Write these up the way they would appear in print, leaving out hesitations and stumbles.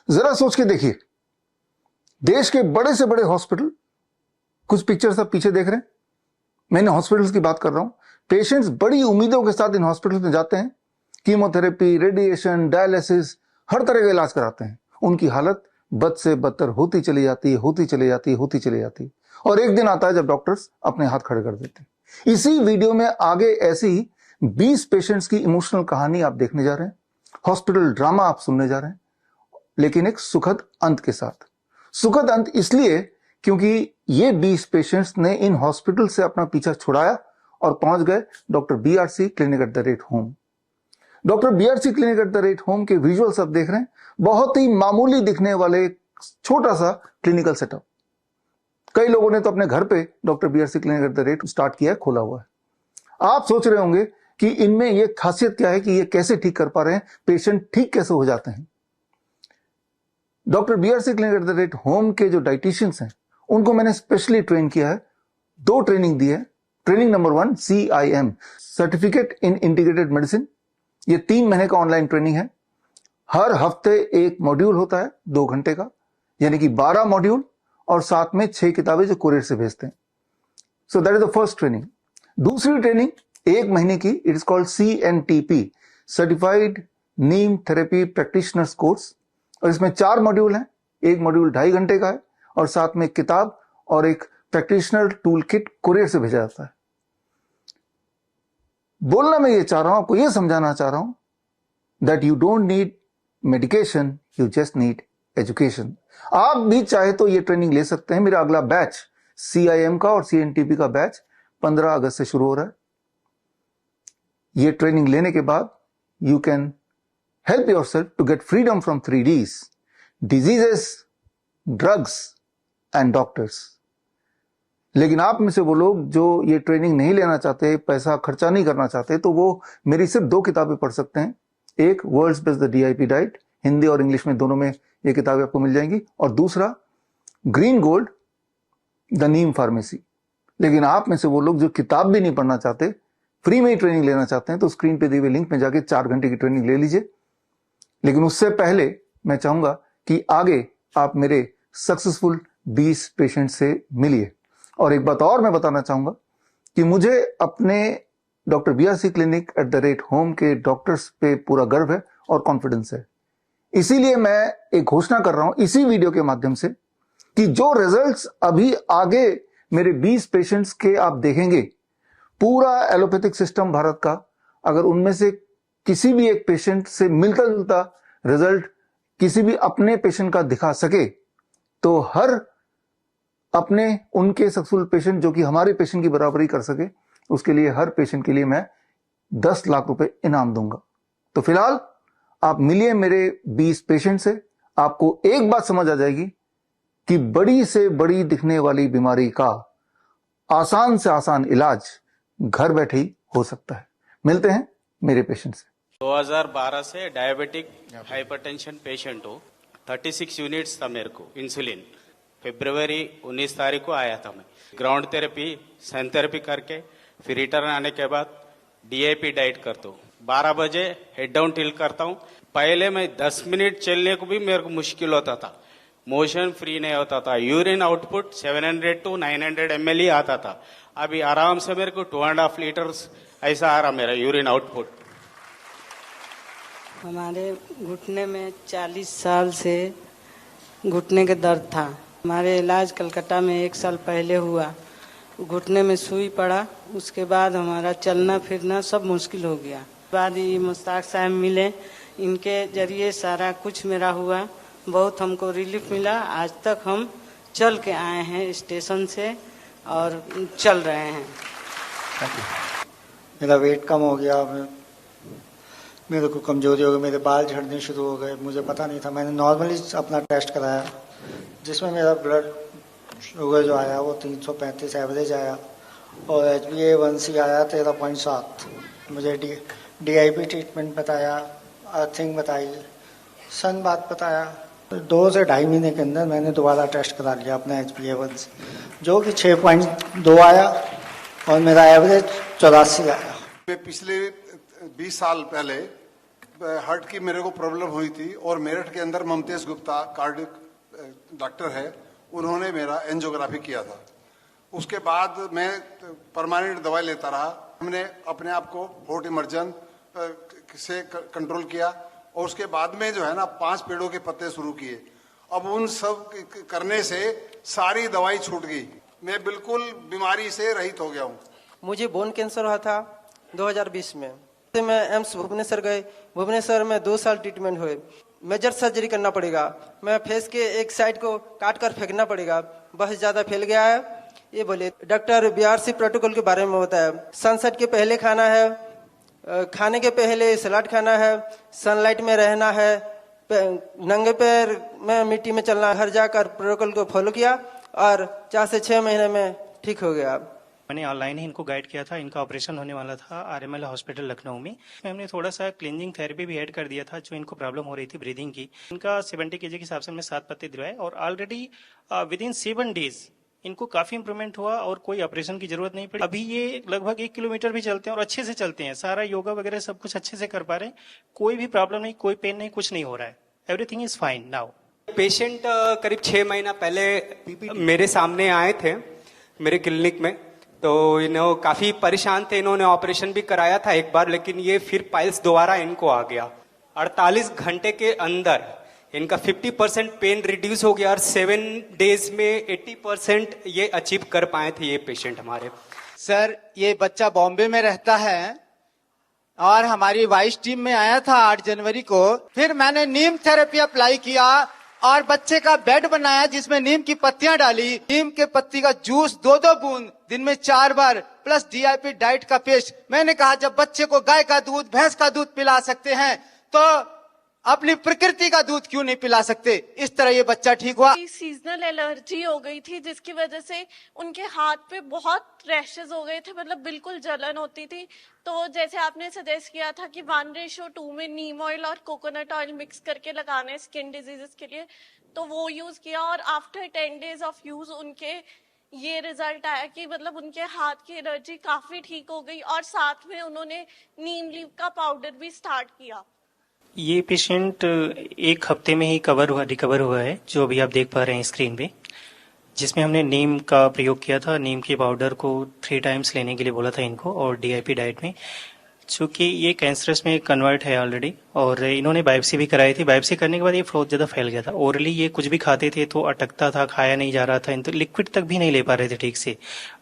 जरा सोच के देखिए, देश के बड़े से बड़े हॉस्पिटल, कुछ पिक्चर्स आप पीछे देख रहे हैं, मैंने हॉस्पिटल्स की बात कर रहा हूं। पेशेंट्स बड़ी उम्मीदों के साथ इन हॉस्पिटल्स में जाते हैं, कीमोथेरेपी, रेडिएशन, डायलिसिस, हर तरह का इलाज कराते हैं। उनकी हालत बद से बदतर होती चली जाती है, होती चली जाती है, होती चली जाती है, और एक दिन आता है जब डॉक्टर्स अपने हाथ खड़े कर देते हैं। इसी वीडियो में आगे ऐसी 20 पेशेंट्स की इमोशनल कहानी आप देखने जा रहे हैं, हॉस्पिटल ड्रामा आप सुनने जा रहे हैं, लेकिन एक सुखद अंत के साथ। सुखद अंत इसलिए क्योंकि ये 20 पेशेंट्स ने इन हॉस्पिटल से अपना पीछा छुड़ाया और पहुंच गए doctor BRC clinic at the rate home. Doctor BRC clinic at the rate home के विजुअल्स आप देख रहे हैं, बहुत ही मामूली दिखने वाले छोटा सा क्लिनिकल सेटअप। कई लोगों ने तो अपने घर पे doctor BRC clinic at the rate start किया है, खोला हुआ है। आप सोच रहे होंगे कि इनमें यह खासियत क्या है कि ये कैसे ठीक कर पा रहे हैं, पेशेंट ठीक कैसे हो जाते हैं। Doctor BRC clinic at the rate home के जो डाइटिशियंस हैं, उनको मैंने स्पेशली ट्रेन किया है, 2 ट्रेनिंग दी है। Training number 1 CIM, certificate in integrated medicine. ये 3 महीने का ऑनलाइन ट्रेनिंग है। हर हफ्ते एक मॉड्यूल होता है 2 घंटे का, यानी कि 12 मॉड्यूल, और साथ में 6 किताबें जो कुरियर से भेजते हैं। So that is the first training. दूसरी ट्रेनिंग 1 महीने की, it is called CNTP, certified Neem therapy practitioners course, और इसमें 4 मॉड्यूल हैं। एक मॉड्यूल 2.5 घंटे का है, और साथ में एक किताब और एक प्रैक्टिशनर टूल किट कुरियर से भेजा जाता है। बोलना मैं ये चाह रहा हूं, आपको ये समझाना चाह रहा हूं that you don't need medication, you just need education. आप भी चाहे तो ये ट्रेनिंग ले सकते हैं। मेरा अगला बैच CIM का और CNTP का बैच 15 अगस्त से शुरू हो रहा है। ये ट्रेनिंग लेने के बाद you can help yourself to get freedom from 3Ds, diseases, drugs and doctors. लेकिन आप में से वो लोग जो ये ट्रेनिंग नहीं लेना चाहते, पैसा खर्चा नहीं करना चाहते, तो वो मेरी सिर्फ 2 किताबें पढ़ सकते हैं। एक world's best the DIP diet, Hindi और इंग्लिश में दोनों में ये किताबें आपको मिल जाएंगी, और दूसरा green gold the Neem pharmacy. लेकिन आप में से वो लोग जो किताब भी नहीं पढ़ना चाहते, फ्री में ही ट्रेनिंग लेना चाहते हैं, तो स्क्रीन पे दिए हुए लिंक में जाके 4 घंटे की ट्रेनिंग ले लीजिए। लेकिन उससे पहले मैं चाहूंगा कि आगे आप मेरे सक्सेसफुल 20 पेशेंट से मिलिए। और एक बात और मैं बताना चाहूंगा कि मुझे अपने doctor BRC clinic at the rate home के डॉक्टर्स पे पूरा गर्व है और कॉन्फिडेंस है। इसीलिए मैं एक घोषणा कर रहा हूं इसी वीडियो के माध्यम से कि जो रिजल्ट्स अभी आगे मेरे 20 पेशेंट्स के आप देखेंगे, पूरा एलोपैथिक सिस्टम भारत का, अगर उनमें से किसी भी एक पेशेंट से मिलता जुलता रिजल्ट किसी भी अपने पेशेंट का दिखा सके, तो हर अपने उनके सक्सेसफुल पेशेंट जो कि हमारे पेशेंट की बराबरी कर सके, उसके लिए हर पेशेंट के लिए मैं 10 लाख रुपए इनाम दूंगा। तो फिलहाल आप मिलिए मेरे 20 पेशेंट से, आपको एक बात समझ आ जाएगी कि बड़ी से बड़ी दिखने वाली बीमारी का आसान से आसान इलाज घर बैठे ही हो सकता है। मिलते हैं मेरे पेशेंट से। 2012 से डायबिटिक हाइपरटेंशन पेशेंट हूँ। 36 यूनिट्स था मेरे को इंसुलिन। फरवरी 19 तारीख को आया था मैं। ग्राउंड थेरेपी, सन थेरेपी करके फिर रिटर्न आने के बाद DIP डाइट करता हूँ। 12 बजे हेड डाउन टिल्ट करता हूँ। पहले मैं 10 मिनट चलने को भी मेरे को मुश्किल होता था, मोशन फ्री नहीं होता था। यूरिन आउटपुट 700 to 900 ml ही आता था। अभी आराम से मेरे को 2.5 लीटर्स ऐसा आ रहा मेरा यूरिन आउटपुट। हमारे घुटने में 40 साल से घुटने के दर्द था। हमारे इलाज कलकत्ता में 1 साल पहले हुआ। घुटने में सुई पड़ा, उसके बाद हमारा चलना फिरना सब मुश्किल हो गया। बाद ये मुश्ताक साहब मिले, इनके जरिए सारा कुछ मेरा हुआ, बहुत हमको रिलीफ मिला। आज तक हम चल के आए हैं स्टेशन से और चल रहे हैं। मेरा वेट कम हो गया, मेरे को कमजोरी हो गई, मेरे बाल झड़ने शुरू हो गए। मुझे पता नहीं था। मैंने नॉर्मली अपना टेस्ट कराया, जिसमें मेरा ब्लड शुगर जो आया वो 335 एवरेज आया, और HbA1c आया 13.7। मुझे DIP ट्रीटमेंट बताया, अर्थिंग बताई, सन बात बताया। 2 से 2.5 महीने के अंदर मैंने दोबारा टेस्ट करा लिया अपना HbA1c, जो कि 6.2 आया, और मेरा एवरेज 84 आया। पिछले 20 साल पहले हार्ट की मेरे को प्रॉब्लम हुई थी और मेरठ के अंदर ममतेज गुप्ता कार्डियक डॉक्टर है, उन्होंने मेरा एंजियोग्राफी किया था। उसके बाद मैं परमानेंट दवाई लेता रहा। हमने अपने आप को फोर्ट इमर्जन से कंट्रोल किया और उसके बाद में जो है ना 5 पेड़ों के पत्ते शुरू किए। अब उन सब करने से सारी दवाई छूट गई, मैं बिल्कुल बीमारी से रहित हो गया हूँ। मुझे बोन कैंसर हुआ था 2020 में। तो मैं एम्स भुवनेश्वर गए। भुवनेश्वर में 2 साल ट्रीटमेंट हुए। मेजर सर्जरी करना पड़ेगा, मैं फेस के एक साइड को काट कर फेंकना पड़ेगा, बहुत ज्यादा फैल गया है ये बोले। डॉक्टर बीआरसी प्रोटोकॉल के बारे में बताया, सनसेट के पहले खाना है, खाने के पहले सलाद खाना है, सनलाइट में रहना है, नंगे पैर में मिट्टी में चलना है। हर जाकर प्रोटोकॉल को फॉलो किया और 4 से 6 महीने में ठीक हो गया। मैंने ऑनलाइन ही इनको गाइड किया था। इनका ऑपरेशन होने वाला था आरएमएल हॉस्पिटल लखनऊ में। हमने थोड़ा सा क्लींजिंग थेरेपी भी ऐड कर दिया था जो इनको प्रॉब्लम हो रही थी ब्रीदिंग की। इनका 70 kg के हिसाब से हमने 7 पत्ते दिलवाए और ऑलरेडी विद इन 7 डेज इनको काफी इंप्रूवमेंट हुआ और कोई ऑपरेशन की जरूरत नहीं पड़ी। अभी ये लगभग 1 किलोमीटर भी चलते हैं और अच्छे से चलते हैं। सारा योगा वगैरह सब कुछ अच्छे से कर पा रहे हैं। कोई भी प्रॉब्लम नहीं, कोई पेन नहीं, कुछ नहीं हो रहा है। Everything is fine now. Patient करीब 6 महीना पहले मेरे सामने आए थे मेरे क्लिनिक में, तो इन्हों काफी परेशान थे। इन्होंने ऑपरेशन भी कराया था एक बार, लेकिन ये फिर पाइल्स दोबारा इनको आ गया। 48 घंटे के अंदर इनका 50% पेन रिड्यूस हो गया और 7 डेज में 80% ये अचीव कर पाए थे ये पेशेंट हमारे। सर, ये बच्चा बॉम्बे में रहता है और हमारी वाइस टीम में आया था 8 जनवरी को। फिर मैंने नीम थेरेपी अप्लाई किया और बच्चे का बेड बनाया जिसमें नीम की पत्तियां डाली। नीम के पत्ती का जूस 2-2 बूंद दिन में 4 बार प्लस डीआईपी डाइट का पेस्ट। मैंने कहा जब बच्चे को गाय का दूध, भैंस का दूध पिला सकते हैं तो अपनी प्रकृति का दूध क्यों नहीं पिला सकते। इस तरह ये बच्चा ठीक हुआ। सीजनल एलर्जी हो गई थी जिसकी वजह से उनके हाथ पे बहुत रैशेस हो गए थे, मतलब बिल्कुल जलन होती थी। तो जैसे आपने सजेस्ट किया था कि 1:2 में नीम ऑयल और कोकोनट ऑयल मिक्स करके लगाने स्किन डिजीजेस के लिए, तो वो यूज किया और आफ्टर 10 डेज ऑफ यूज उनके ये रिजल्ट आया कि मतलब उनके हाथ की एलर्जी काफी ठीक हो गई और साथ में उन्होंने नीम लीव का पाउडर भी स्टार्ट किया। ये पेशेंट 1 हफ्ते में ही रिकवर हुआ है, जो अभी आप देख पा रहे हैं स्क्रीन पे, जिसमें हमने नीम का प्रयोग किया था। नीम के पाउडर को 3 टाइम्स लेने के लिए बोला था इनको और डीआईपी डाइट में, चूंकि ये कैंसरस में कन्वर्ट है ऑलरेडी। और इन्होंने बायोप्सी भी कराई थी। बायोप्सी करने के बाद ये बहुत ज्यादा फैल गया था। ओरली ये कुछ भी खाते थे तो अटकता था, खाया नहीं जा रहा था, तो लिक्विड तक भी नहीं ले पा रहे थे ठीक से।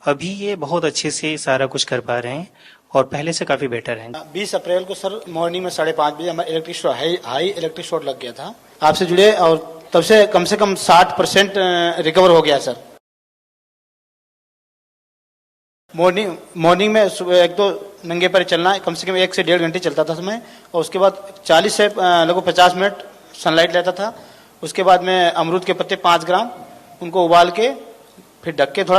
अभी ये बहुत अच्छे से सारा कुछ कर पा रहे हैं और पहले से काफी बेटर है। 20 अप्रैल को सर मॉर्निंग में 5:30 बजे हमारा electric short high electric short लग गया था। आपसे जुड़े और तब से कम 60% रिकवर हो गया सर। मॉर्निंग में 1-2 नंगे पैर चलना कम से कम 1 से 1.5 घंटे चलता था मैं, और उसके बाद 40 से लगभग 50 मिनट सनलाइट लेता था। उसके बाद में अमरूद के पत्ते 5 ग्राम उनको उबाल के फिर ढक के थोड़ा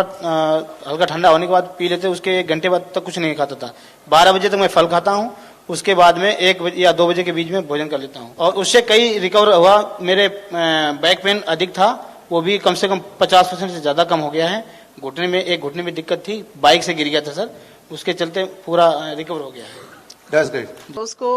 हल्का ठंडा होने के बाद पी लेते। उसके 1 घंटे बाद तक कुछ नहीं खाता था। 12 बजे तक मैं फल खाता हूँ, उसके बाद में 1 बजे या 2 बजे के बीच में भोजन कर लेता हूँ और उससे कई रिकवर हुआ। मेरे बैक पेन अधिक था, वो भी कम से कम 50% से ज्यादा कम हो गया है। एक घुटने में दिक्कत थी, बाइक से गिर गया था सर, उसके चलते पूरा रिकवर हो गया है। That's great. उसको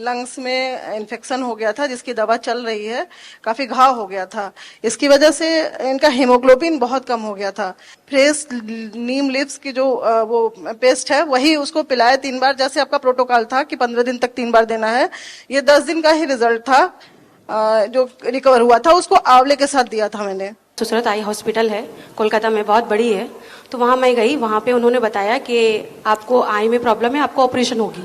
लंग्स में इन्फेक्शन हो गया था जिसकी दवा चल रही है, काफी घाव हो गया था। इसकी वजह से इनका हीमोग्लोबिन बहुत कम हो गया था। फ्रेश नीम लीव्स की जो वो पेस्ट है वही उसको पिलाया 3 बार, जैसे आपका प्रोटोकॉल था कि 15 दिन तक 3 बार देना है। ये 10 दिन का ही रिजल्ट था जो रिकवर हुआ था। उसको आंवले के साथ दिया था मैंने। सुसरत आई हॉस्पिटल है कोलकाता में, बहुत बड़ी है। तो वहाँ मैं गई, वहाँ पे उन्होंने बताया कि आपको आई में प्रॉब्लम है, आपको ऑपरेशन होगी।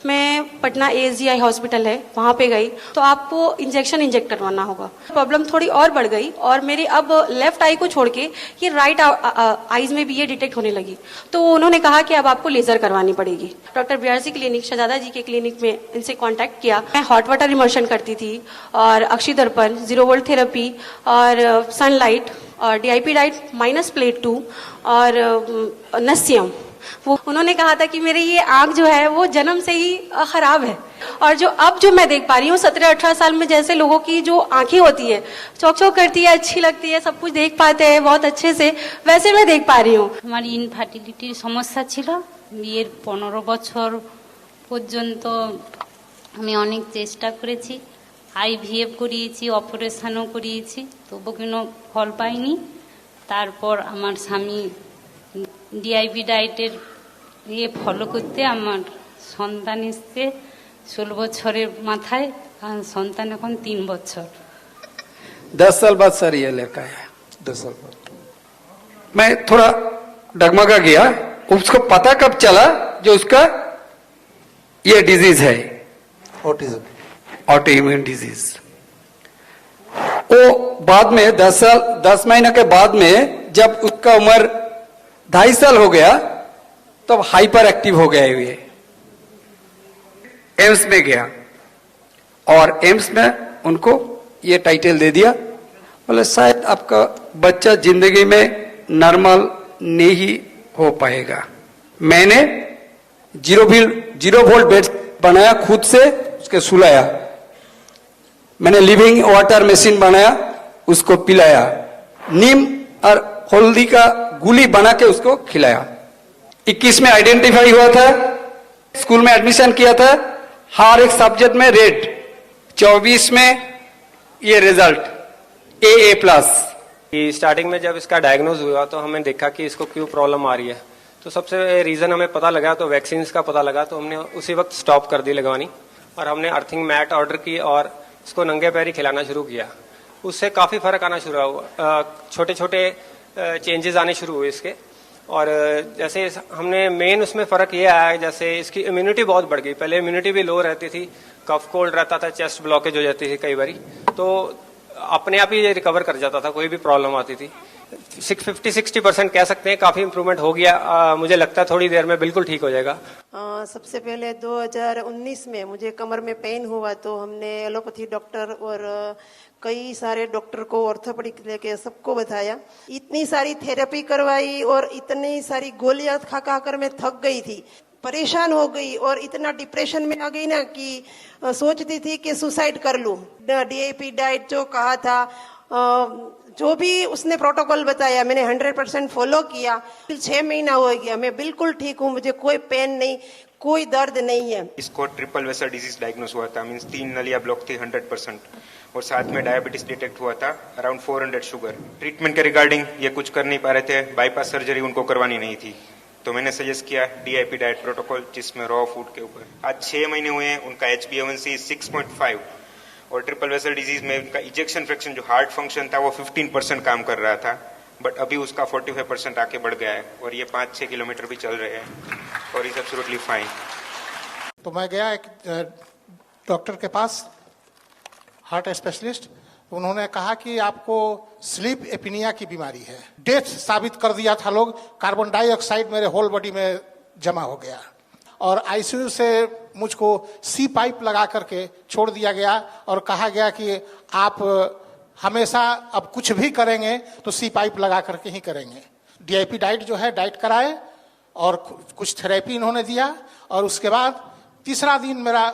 मैं पटना ASGI हॉस्पिटल है वहाँ पे गई तो आपको इंजेक्शन इंजेक्ट करवाना होगा। प्रॉब्लम थोड़ी और बढ़ गई और मेरी अब लेफ्ट आई को छोड़ के ये राइट आईज में भी ये डिटेक्ट होने लगी। तो उन्होंने कहा कि अब आपको लेजर करवानी पड़ेगी। डॉक्टर बीआरसी क्लिनिक शहजादा जी के क्लिनिक में इनसे कॉन्टैक्ट किया। मैं हॉट वाटर इमर्शन करती थी और अक्षी दर्पण, 0 वोल्ट थेरेपी और सनलाइट और डीआईपी डाइट -प्लेट 2 और नस्यम। वो उन्होंने कहा था कि मेरी ये आंख जो है वो जन्म से ही खराब है और जो मैं देख पा रही हूँ 17-18 साल में जैसे लोगों की जो आंखें होती है चौक चौक करती है, अच्छी लगती है, सब कुछ देख पाते हैं बहुत अच्छे से, वैसे मैं देख पा रही हूँ। हमारी इनफार्टिलिटीर समस्या ছিল। বিয়ের 15 বছর পর্যন্ত আমি অনেক চেষ্টা করেছি, আইভিএফ করিয়েছি, অপারেশনও করিয়েছি, তবু কোনো ফল পাইনি। তারপর আমার স্বামী ডিআইপি ডায়েটের ফলো করতে আমার সন্তান এসছে 16 বছরের মাথায়, আর সন্তান এখন 3 বছর। 10 साल बाद सर ये लड़का है, 10 साल बाद मैं थोड़ा डगमगा गया। उसको पता कब चला जो उसका ये डिजीज है, ऑटिज्म, ऑटोइम्यून डिजीज। वो बाद में 10 महीने के बाद में जब उसका उम्र 2.5 साल हो गया तब हाइपर एक्टिव हो गया हुए। एम्स में गया और एम्स में उनको ये टाइटल दे दिया, बोले शायद आपका बच्चा जिंदगी में नॉर्मल नहीं हो पाएगा। मैंने 0 वोल्ट बेड बनाया, खुद से उसके सुलाया। मैंने लिविंग वाटर मशीन बनाया, उसको पिलाया। नीम और हल्दी का गुली बना के उसको खिलाया। 21 में आइडेंटिफाई हुआ था, स्कूल में एडमिशन किया था, हर एक सब्जेक्ट में रेड। 24 में ये रिजल्ट AA+। स्टार्टिंग में जब इसका डायग्नोज हुआ तो हमें देखा कि इसको क्यों प्रॉब्लम आ रही है, तो सबसे रीजन हमें पता लगा, तो वैक्सीन का पता लगा, तो हमने उसी वक्त स्टॉप कर दी लगवानी और हमने अर्थिंग मैट ऑर्डर की और इसको नंगे पैर ही खिलाना शुरू किया। उससे काफी फर्क आना शुरू हुआ, छोटे छोटे चेंजेस आने शुरू हुए इसके। और जैसे हमने मेन उसमें फर्क ये आया, जैसे इसकी इम्यूनिटी बहुत बढ़ गई। पहले इम्यूनिटी भी लो रहती थी, कफ कोल्ड रहता था, चेस्ट ब्लॉकेज हो जाती थी कई बारी, तो अपने आप ही ये रिकवर कर जाता था, कोई भी प्रॉब्लम आती थी। 50-60% कह सकते हैं, काफी इंप्रूवमेंट हो गया। मुझे लगता है थोड़ी देर में बिल्कुल ठीक हो जाएगा। सबसे पहले 2019 में मुझे कमर में पेन हुआ, तो हमने एलोपैथी डॉक्टर और कई सारे डॉक्टर को, ऑर्थोपेडिक लेके सबको बताया। इतनी सारी थेरेपी करवाई और इतनी सारी गोलियां खा खा कर मैं थक गई थी, परेशान हो गई और इतना डिप्रेशन में आ गई ना कि सोचती थी कि सुसाइड कर लूं। डीआईपी डाइट जो कहा था, जो भी उसने प्रोटोकॉल बताया, मैंने 100% फॉलो किया। 6 महीना हो गया, मैं बिल्कुल ठीक हूँ, मुझे कोई पेन नहीं, कोई दर्द नहीं है। इसको ट्रिपल वेसल डिजीज डायग्नोस हुआ था, मींस 3 नलियां ब्लॉक थी 100%, और साथ में डायबिटीज डिटेक्ट हुआ था, अराउंड 400 शुगर। ट्रीटमेंट के रिगार्डिंग ये कुछ कर नहीं पा रहे थे, बाईपास सर्जरी उनको करवानी नहीं थी, तो मैंने सजेस्ट किया डीआईपी डाइट प्रोटोकॉल, जिसमें रॉ फूड के ऊपर। आज 6 महीने हुए हैं, उनका HbA1c 6.5 और ट्रिपल वेसल डिजीज में उनका इजेक्शन फ्रैक्शन जो हार्ट फंक्शन था वो 15% काम कर रहा था, बट अभी उसका 45% आके बढ़ गया है और ये 5-6 किलोमीटर भी चल रहे हैं और इज एब्सोल्युटली फाइन। तो मैं गया एक डॉक्टर के पास, हार्ट स्पेशलिस्ट। उन्होंने कहा कि आपको स्लीप एपिनिया की बीमारी है। डेथ साबित कर दिया था लोग, कार्बन डाइऑक्साइड मेरे होल बॉडी में जमा हो गया और आईसीयू से मुझको सी पाइप लगा करके छोड़ दिया गया और कहा गया कि आप हमेशा अब कुछ भी करेंगे तो सी पाइप लगा करके ही करेंगे। डीआईपी डाइट जो है, डाइट कराए और कुछ थेरेपी इन्होंने दिया और उसके बाद तीसरा दिन मेरा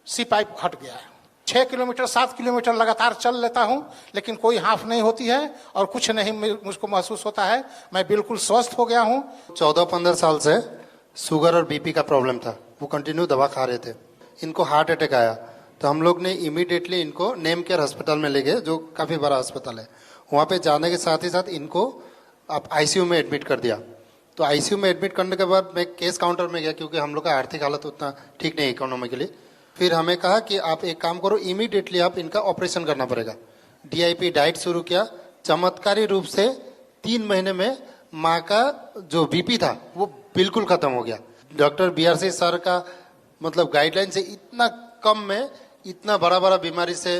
सी पाइप हट गया। 6 किलोमीटर 7 किलोमीटर लगातार चल लेता हूं, लेकिन कोई हाफ नहीं होती है और कुछ नहीं मुझको महसूस होता है। मैं बिल्कुल स्वस्थ हो गया हूं। 14-15 साल से शुगर और बीपी का प्रॉब्लम था, वो कंटिन्यू दवा खा रहे थे। इनको हार्ट अटैक आया तो हम लोग ने इमीडिएटली इनको नेम केयर अस्पताल में ले गए, जो काफ़ी बड़ा अस्पताल है। वहाँ पे जाने के साथ ही साथ इनको आप आईसीयू में एडमिट कर दिया। तो आईसीयू में एडमिट करने के बाद मैं केस काउंटर में गया, क्योंकि हम लोग का आर्थिक हालत उतना ठीक नहीं इकोनॉमिकली। फिर हमें कहा कि आप एक काम करो, इमीडिएटली आप इनका ऑपरेशन करना पड़ेगा। डीआईपी डाइट शुरू किया, चमत्कारी रूप से 3 महीने में माँ का जो बीपी था वो बिल्कुल खत्म हो गया। डॉक्टर BRC सर का मतलब गाइडलाइन से इतना कम में इतना बड़ा बीमारी से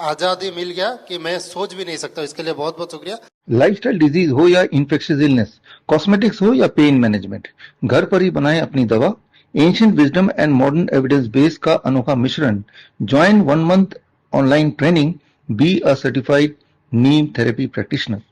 आजादी मिल गया कि मैं सोच भी नहीं सकता। इसके लिए बहुत बहुत शुक्रिया। लाइफस्टाइल डिजीज हो या इन्फेक्शियस इलनेस, कॉस्मेटिक्स हो या पेन मैनेजमेंट, घर पर ही बनाएं अपनी दवा। Ancient wisdom and modern evidence base का अनोखा मिश्रण। Join 1 month online training, be a certified Neem therapy practitioner.